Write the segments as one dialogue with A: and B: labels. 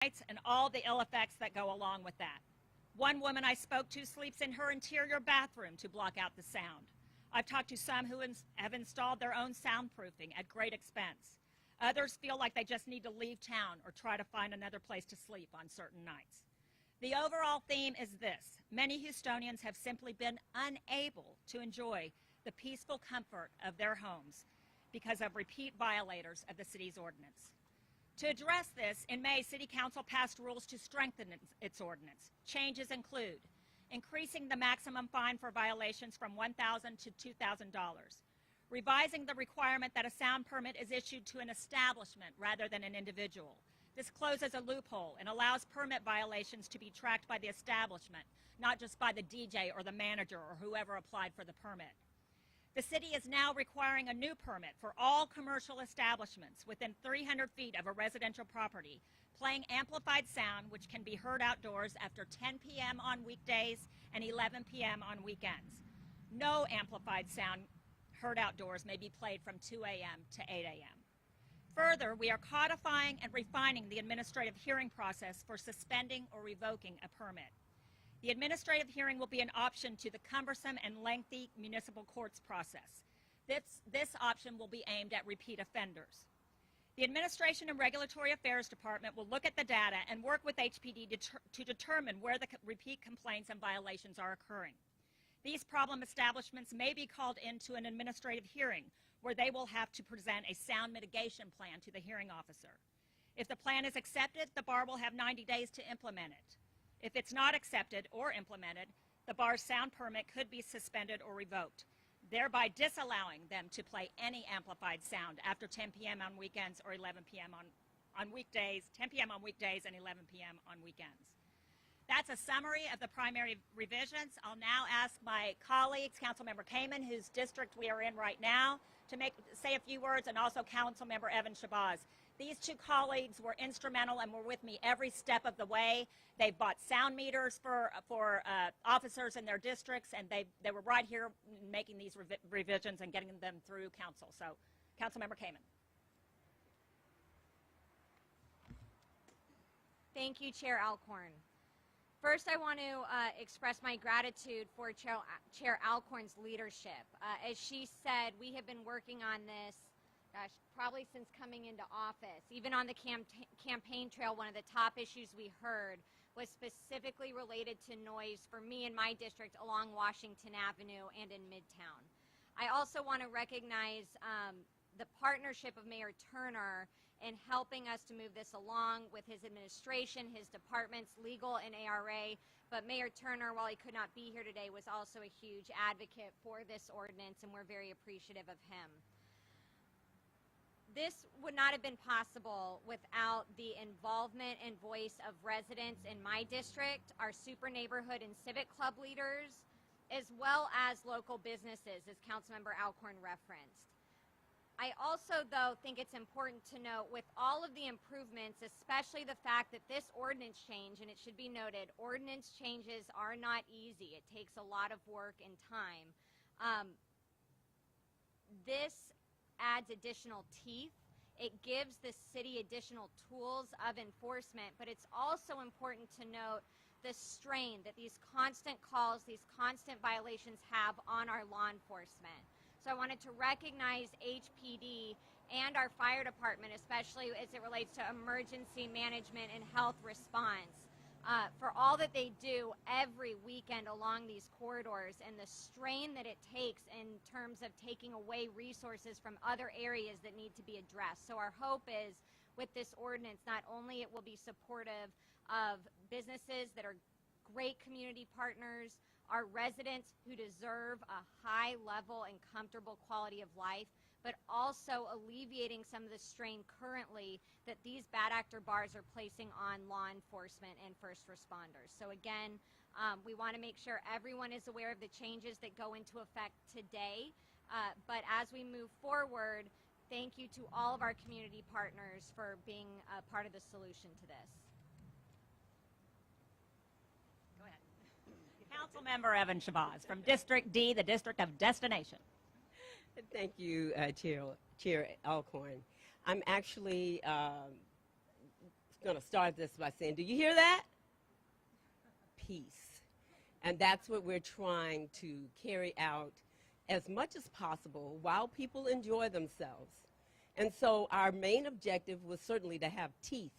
A: and all the ill effects that go along with that. One woman I spoke to sleeps in her interior bathroom to block out the sound. I've talked to some who have installed their own soundproofing at great expense. Others feel like they just need to leave town or try to find another place to sleep on certain nights. The overall theme is this: many Houstonians have simply been unable to enjoy the peaceful comfort of their homes because of repeat violators of the city's ordinance. To address this, in May, City Council passed rules to strengthen its ordinance. Changes include increasing the maximum fine for violations from $1,000 to $2,000, revising the requirement that a sound permit is issued to an establishment rather than an individual. This closes a loophole and allows permit violations to be tracked by the establishment, not just by the DJ or the manager or whoever applied for the permit. The city is now requiring a new permit for all commercial establishments within 300 feet of a residential property playing amplified sound which can be heard outdoors after 10 p.m. on weekdays and 11 p.m. on weekends. No amplified sound heard outdoors may be played from 2 a.m. to 8 a.m. Further, we are codifying and refining the administrative hearing process for suspending or revoking a permit. The administrative hearing will be an option to the cumbersome and lengthy municipal courts process. This option will be aimed at repeat offenders. The Administration and Regulatory Affairs Department will look at the data and work with HPD to determine where the repeat complaints and violations are occurring. These problem establishments may be called into an administrative hearing where they will have to present a sound mitigation plan to the hearing officer. If the plan is accepted, the bar will have 90 days to implement it. If it's not accepted or implemented, the bar's sound permit could be suspended or revoked, thereby disallowing them to play any amplified sound after 10 p.m. on weekends or 11 p.m. on weekdays, 10 p.m. on weekdays and 11 p.m. on weekends. That's a summary of the primary revisions. I'll now ask my colleagues, Councilmember Kamen, whose district we are in right now, to say a few words, and also Councilmember Evan Shabazz. These two colleagues were instrumental and were with me every step of the way. They bought sound meters for officers in their districts, and they were right here making these revisions and getting them through council. So, Councilmember Kamen.
B: Thank you, Chair Alcorn. First, I want to express my gratitude for Chair Alcorn's leadership. As she said, we have been working on this, gosh, probably since coming into office. Even on the campaign trail, one of the top issues we heard was specifically related to noise for me in my district along Washington Avenue and in Midtown. I also want to recognize the partnership of Mayor Turner in helping us to move this along with his administration, his departments, legal and ARA. But Mayor Turner, while he could not be here today, was also a huge advocate for this ordinance, and we're very appreciative of him. This would not have been possible without the involvement and voice of residents in my district, our super neighborhood and civic club leaders, as well as local businesses, as Councilmember Alcorn referenced. I also, though, think it's important to note with all of the improvements, especially the fact that this ordinance change, and it should be noted, ordinance changes are not easy. It takes a lot of work and time. This adds additional teeth. It gives the city additional tools of enforcement, but it's also important to note the strain that these constant calls, these constant violations have on our law enforcement. So I wanted to recognize HPD and our fire department, especially as it relates to emergency management and health response, for all that they do every weekend along these corridors and the strain that it takes in terms of taking away resources from other areas that need to be addressed. So our hope is with this ordinance, not only it will be supportive of businesses that are great community partners, our residents who deserve a high level and comfortable quality of life, but also alleviating some of the strain currently that these bad actor bars are placing on law enforcement and first responders. So again, we want to make sure everyone is aware of the changes that go into effect today, but as we move forward, thank you to all of our community partners for being a part of the solution to this.
A: Councilmember Evan Shabazz from District D, the District of Destination.
C: Thank you, Chair Alcorn. I'm actually going to start this by saying, do you hear that? Peace. And that's what we're trying to carry out as much as possible while people enjoy themselves. And so our main objective was certainly to have teeth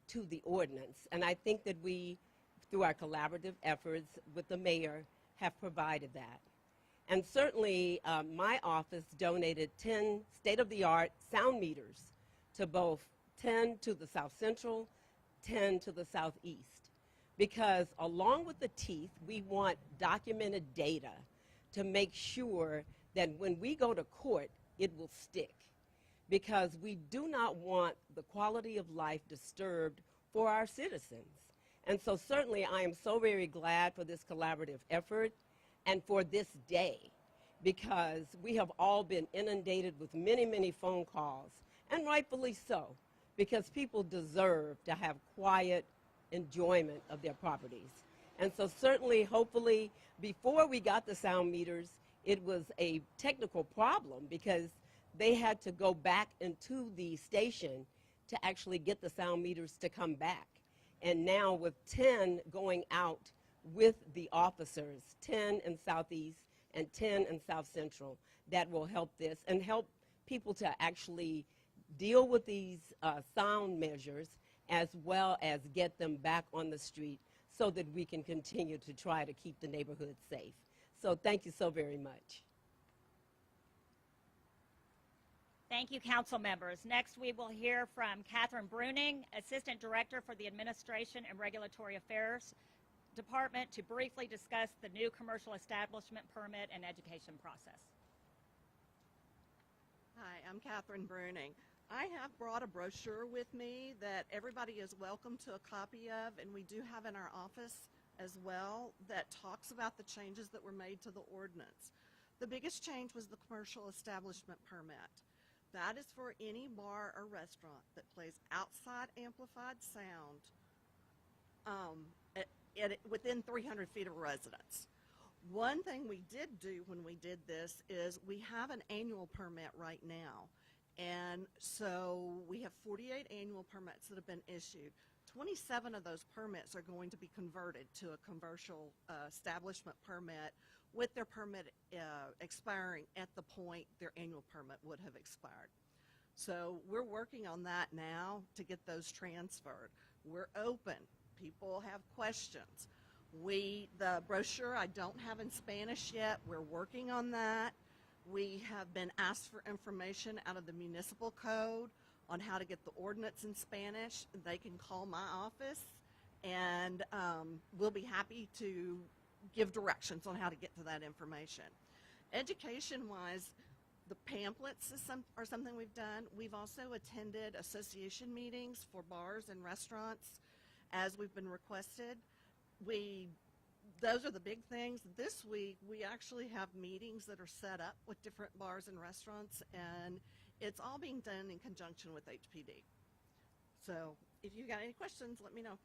C: to the ordinance. And I think that we, through our collaborative efforts with the mayor, have provided that. And certainly my office donated 10 state-of-the-art sound meters to both 10 to the South Central, 10 to the Southeast. Because along with the teeth, we want documented data to make sure that when we go to court, it will stick. Because we do not want the quality of life disturbed for our citizens. And so certainly I am so very glad for this collaborative effort and for this day, because we have all been inundated with many, many phone calls, and rightfully so, because people deserve to have quiet enjoyment of their properties. And so certainly, hopefully, before we got the sound meters, it was a technical problem because they had to go back into the station to actually get the sound meters to come back. And now with 10 going out with the officers, 10 in Southeast and 10 in South Central, that will help this and help people to actually deal with these sound measures as well as get them back on the street so that we can continue to try to keep the neighborhood safe. So thank you so very much.
A: Thank you, council members. Next, we will hear from Catherine Bruning, Assistant Director for the Administration and Regulatory Affairs Department, to briefly discuss the new commercial establishment permit and education process.
D: Hi, I'm Catherine Bruning. I have brought a brochure with me that everybody is welcome to a copy of, and we do have in our office as well, that talks about the changes that were made to the ordinance. The biggest change was the commercial establishment permit. That is for any bar or restaurant that plays outside amplified sound within 300 feet of a residence. One thing we did do when we did this is we have an annual permit right now. And so we have 48 annual permits that have been issued. 27 of those permits are going to be converted to a commercial establishment permit, with their permit expiring at the point their annual permit would have expired. So we're working on that now to get those transferred. We're open. People have questions. The brochure I don't have in Spanish yet. We're working on that. We have been asked for information out of the municipal code on how to get the ordinance in Spanish. They can call my office, and we'll be happy to give directions on how to get to that information. Education-wise, the pamphlets are something we've done. We've also attended association meetings for bars and restaurants as we've been requested. Those are the big things. This week, we actually have meetings that are set up with different bars and restaurants, and it's all being done in conjunction with HPD. So if you've got any questions, let me know.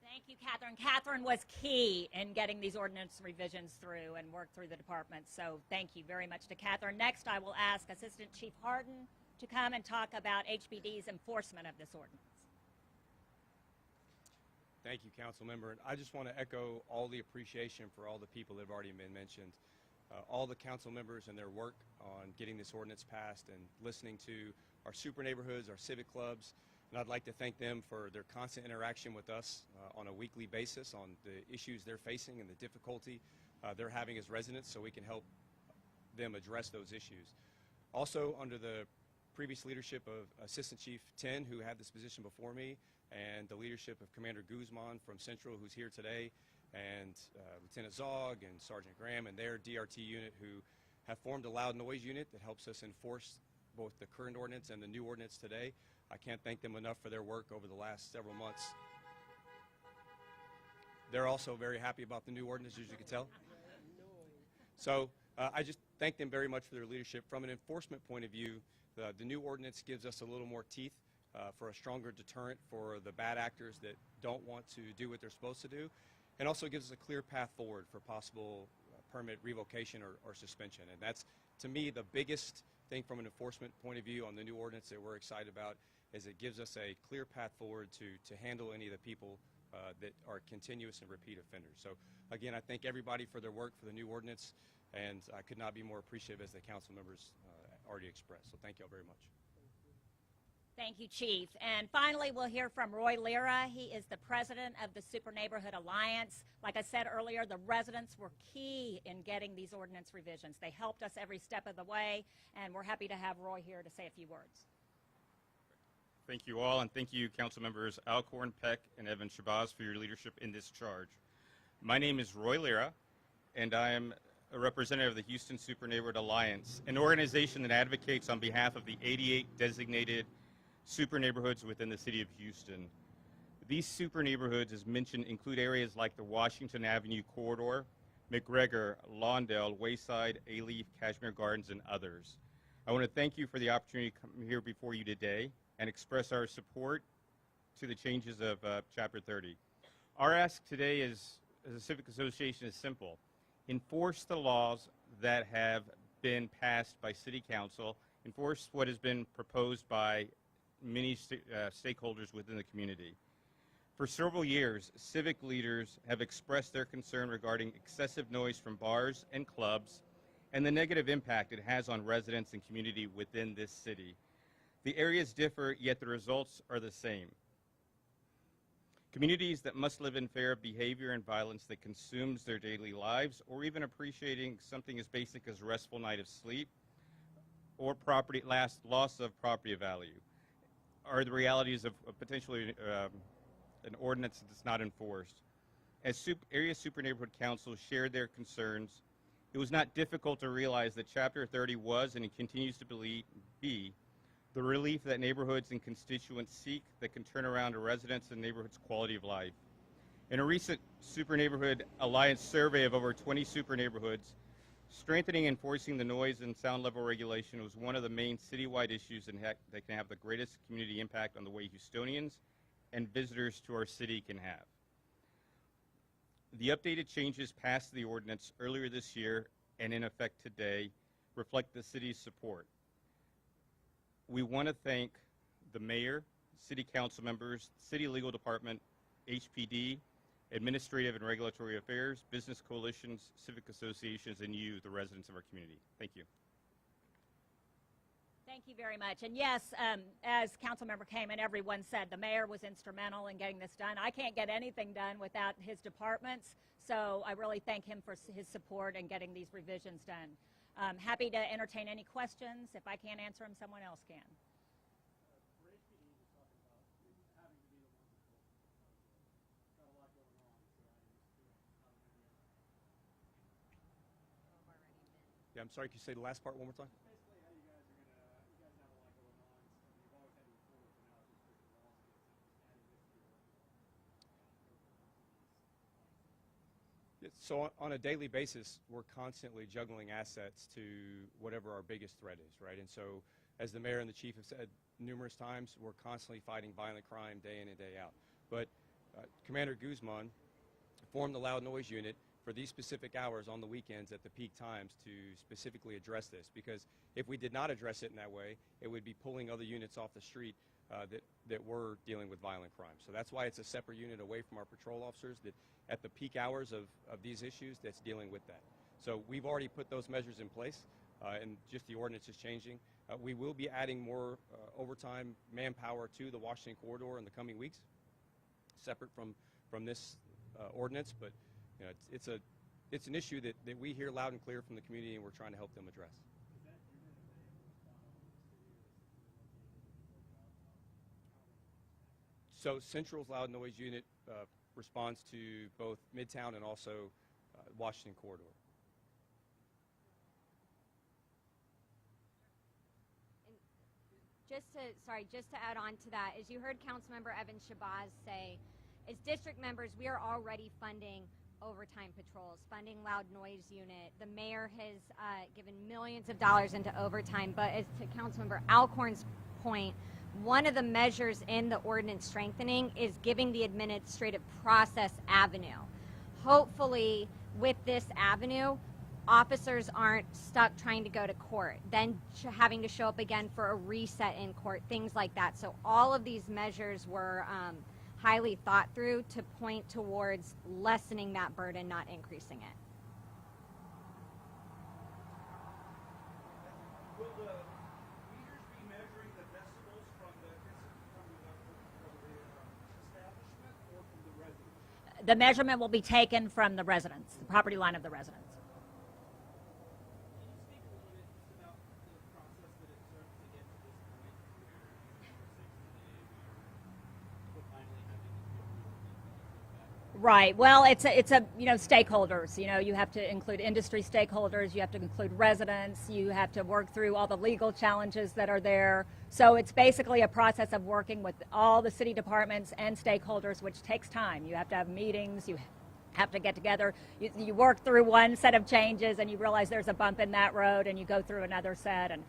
A: Thank you, Catherine. Catherine was key in getting these ordinance revisions through and worked through the department. So thank you very much to Catherine. Next, I will ask Assistant Chief Harden to come and talk about HPD's enforcement of this ordinance.
E: Thank you, Council Member. And I just want to echo all the appreciation for all the people that have already been mentioned. All the council members and their work on getting this ordinance passed and listening to our super neighborhoods, our civic clubs. And I'd like to thank them for their constant interaction with us on a weekly basis on the issues they're facing and the difficulty they're having as residents, so we can help them address those issues. Also, under the previous leadership of Assistant Chief Tin, who had this position before me, and the leadership of Commander Guzman from Central, who's here today, and Lieutenant Zog and Sergeant Graham and their DRT unit, who have formed a loud noise unit that helps us enforce both the current ordinance and the new ordinance today. I can't thank them enough for their work over the last several months. They're also very happy about the new ordinance, as you can tell. So I just thank them very much for their leadership. From an enforcement point of view, the new ordinance gives us a little more teeth for a stronger deterrent for the bad actors that don't want to do what they're supposed to do, and also gives us a clear path forward for possible permit revocation or suspension. And that's, to me, the biggest thing from an enforcement point of view on the new ordinance that we're excited about, as it gives us a clear path forward to handle any of the people that are continuous and repeat offenders. So again, I thank everybody for their work for the new ordinance, and I could not be more appreciative as the council members already expressed. So thank you all very much.
A: Thank you, Chief. And finally, we'll hear from Roy Lira. He is the president of the Super Neighborhood Alliance. Like I said earlier, the residents were key in getting these ordinance revisions. They helped us every step of the way, and we're happy to have Roy here to say a few words.
F: Thank you all, and thank you, Council Members Alcorn, Peck, and Evan Shabazz for your leadership in this charge. My name is Roy Lira, and I am a representative of the Houston Super Neighborhood Alliance, an organization that advocates on behalf of the 88 designated super neighborhoods within the city of Houston. These super neighborhoods, as mentioned, include areas like the Washington Avenue corridor, McGregor, Lawndale, Wayside, A-Leaf, Cashmere Gardens, and others. I want to thank you for the opportunity to come here before you today and express our support to the changes of Chapter 30. Our ask today as a civic association is simple. Enforce the laws that have been passed by City Council, enforce what has been proposed by many stakeholders within the community. For several years, civic leaders have expressed their concern regarding excessive noise from bars and clubs and the negative impact it has on residents and community within this city. The areas differ, yet the results are the same. Communities that must live in fear of behavior and violence that consumes their daily lives, or even appreciating something as basic as a restful night of sleep or loss of property value, are the realities of potentially an ordinance that's not enforced. As area super neighborhood councils shared their concerns, it was not difficult to realize that Chapter 30 was and it continues to be the relief that neighborhoods and constituents seek that can turn around a residents' and neighborhoods' quality of life. In a recent Super Neighborhood Alliance survey of over 20 super neighborhoods, strengthening and enforcing the noise and sound level regulation was one of the main citywide issues that can have the greatest community impact on the way Houstonians and visitors to our city can have. The updated changes passed the ordinance earlier this year and in effect today reflect the city's support. We want to thank the mayor, city council members, city legal department, HPD, administrative and regulatory affairs, business coalitions, civic associations, and you, the residents of our community. Thank you.
A: Thank you very much. And yes, as Councilmember came and everyone said, the mayor was instrumental in getting this done. I can't get anything done without his departments, so I really thank him for his support in getting these revisions done. Happy to entertain any questions. If I can't answer them, someone else can.
E: Yeah, I'm sorry, can you say the last part one more time?
G: Basically how you guys are you guys have a lot going on, so you've always had to enforce, but now it's just different laws, so it's adding this to
E: Yeah, so on a daily basis, we're constantly juggling assets to whatever our biggest threat is, right? And so as the mayor and the chief have said numerous times, we're constantly fighting violent crime day in and day out. But Commander Guzman formed the loud noise unit for these specific hours on the weekends at the peak times to specifically address this, because if we did not address it in that way, it would be pulling other units off the street that were dealing with violent crime. So that's why it's a separate unit away from our patrol officers that at the peak hours of these issues that's dealing with that. So we've already put those measures in place, and just the ordinance is changing. We will be adding more overtime manpower to the Washington corridor in the coming weeks, separate from this ordinance, but you know, it's an issue that we hear loud and clear from the community, and we're trying to help them address. So Central's loud noise unit responds to both Midtown and also Washington corridor.
B: Just to add on to that, as you heard Councilmember Evan Shabazz say, as district members, we are already funding overtime patrols, funding loud noise unit. The mayor has given millions of dollars into overtime, but as to Councilmember Alcorn's point, one of the measures in the ordinance strengthening is giving the administrative process avenue. Hopefully, with this avenue, officers aren't stuck trying to go to court, then having to show up again for a reset in court, things like that. So all of these measures were highly thought through to point towards lessening that burden, not increasing it.
G: Will the meters be measuring the decibels from the establishment or from the residents?
A: The measurement will be taken from the residents, the property line of the residents.
G: Can you speak a little bit just about the process that it took to get to this point where we're finally having this bill?
A: Right. Well, it's a stakeholders. You have to include industry stakeholders. You have to include residents. You have to work through all the legal challenges that are there. So it's basically a process of working with all the city departments and stakeholders, which takes time. You have to have meetings. You have to get together. You work through one set of changes, and you realize there's a bump in that road, and you go through another set. And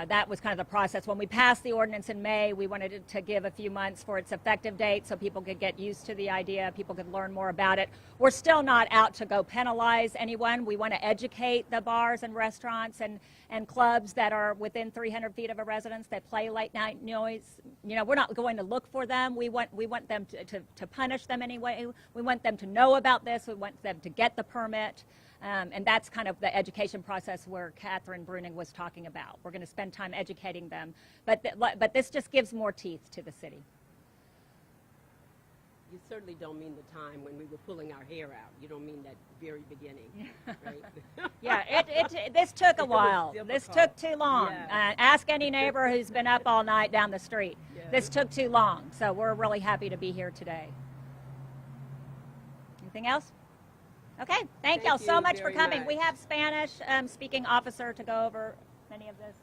A: that was kind of the process. When we passed the ordinance in May, we wanted it to give a few months for its effective date so people could get used to the idea, people could learn more about it. We're still not out to go penalize anyone. We want to educate the bars and restaurants and clubs that are within 300 feet of a residence that play late night noise. We're not going to look for them. We want them to punish them anyway. We want them to know about this. We want them to get the permit. And that's kind of the education process where Catherine Bruning was talking about. We're going to spend time educating them. But this just gives more teeth to the city.
C: You certainly don't mean the time when we were pulling our hair out. You don't mean that very beginning, right?
A: Yeah, this took a while. This took too long.
C: Yeah.
A: Ask any neighbor who's been up all night down the street.
C: Yeah.
A: This took too long. So we're really happy to be here today. Anything else? Okay, thank y'all so
C: you
A: much for
C: very
A: coming.
C: much.
A: We have Spanish speaking officer to go over many of this.